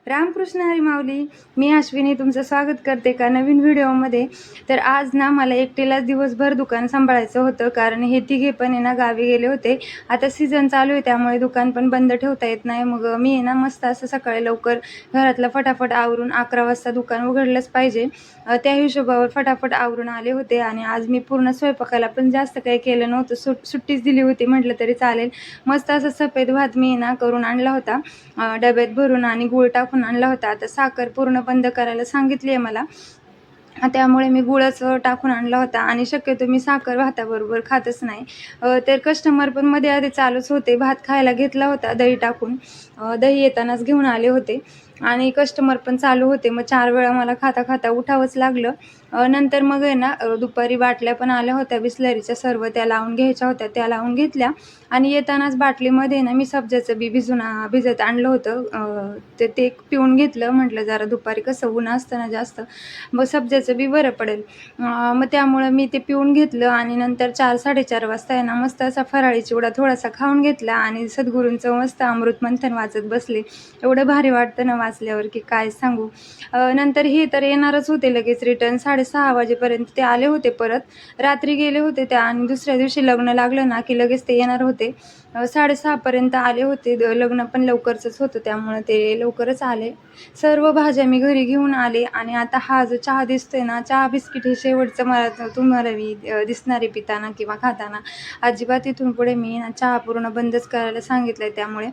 रामकृष्ण हरी माऊली. मी अश्विनी तुमचं स्वागत करते एका नवीन व्हिडिओमध्ये. तर आज ना मला एकटीलाच दिवसभर दुकान सांभाळायचं होतं, कारण हे तिघे पण आहे ना गावी गेले होते. आता सीझन चालू आहे त्यामुळे दुकान पण बंद ठेवता येत नाही. मग मी आहे ना मस्त असं सकाळी लवकर घरातलं फटाफट आवरून 11 वाजता दुकान उघडलंच पाहिजे त्या हिशोबावर फटाफट आवरून आले होते. आणि आज मी पूर्ण स्वयंपाकाला पण जास्त काही केलं नव्हतं, सुट्टीच दिली होती म्हटलं तरी चालेल. मस्त असं सफेद भात मी ना करून आणला होता डब्यात भरून, आणि गूळ टाकून आणला होता. आता साखर पूर्ण बंद करायला सांगितली आहे मला, त्यामुळे मी गुळच टाकून आणला होता. आणि शक्यतो मी साखर भाताबरोबर खातच नाही. तर कस्टमर पण मध्ये आधी चालूच होते. भात खायला घेतला होता दही टाकून, दही येतानाच घेऊन आले होते आणि कस्टमर पण चालू होते. मग 4 वेळा मला खाता खाता उठावंच लागलं. नंतर मग आहे ना दुपारी बाटल्या पण आल्या होत्या बिस्लरीच्या, सर्व त्या लावून घ्यायच्या होत्या, त्या लावून घेतल्या. आणि येतानाच बाटलीमध्ये ना मी सब्जाचं बी भिजत आणलं होतं. ते पिऊन घेतलं. म्हटलं जरा दुपारी कसं ऊन असतं ना जास्त, मग सब्जाचं बी बरं पडेल. मग त्यामुळं मी ते पिऊन घेतलं. आणि नंतर 4-4:30 वाजता आहे ना मस्त असा फराळी चिवडा थोडासा खाऊन घेतला आणि सद्गुरूंचं मस्त अमृत मंथन वाचत बसले. एवढं भारी वाटतं ना वाचल्यावर की काय सांगू. नंतर हे तर येणारच होते लगेच रिटर्न. 6:30 वाजेपर्यंत ते आले होते परत. रात्री गेले होते त्या, आणि दुसऱ्या दिवशी लग्न लागलं ना की लगेच ते येणार होते. 6:30 पर्यंत आले होते. लग्न पण लवकरच होतं त्यामुळे ते लवकरच आले. सर्व भाज्या मी घरी घेऊन आले. आणि आता हा जो चहा दिसतोय ना, चहा बिस्किट हे शेवटचं मला तुम्हाला मी दिसणार आहे पिताना किंवा खाताना. अजिबात इथून पुढे मी ना चहा पूर्ण बंदच करायला सांगितलंय. त्यामुळे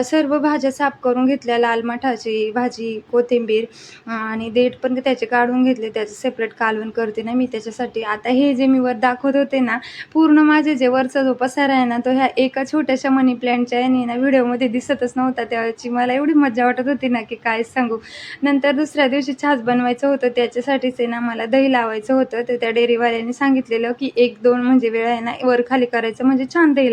सर्व भाज्या साफ करून घेतल्या. लाल माठाची भाजी, कोथिंबीर आणि देठ पण त्याचे काढून घेतले. त्याचं सेपरेट कालवण करते ना मी त्याच्यासाठी. आता हे जे मी वर दाखवत होते ना, पूर्ण माझे जे वरचा जो पसारा आहे ना, तो ह्या एका छोट्याशा मनी प्लॅन्टच्या याने ना व्हिडिओमध्ये दिसतच नव्हता. त्याची मला एवढी मजा वाटत होती ना की काय सांगू. नंतर दुसऱ्या दिवशी छास बनवायचं होतं, त्याच्यासाठीच आहे ना मला दही लावायचं होतं. तर त्या डेअरीवाल्याने सांगितलेलं की 1-2 म्हणजे वेळा आहे ना वर खाली करायचं, म्हणजे छान दही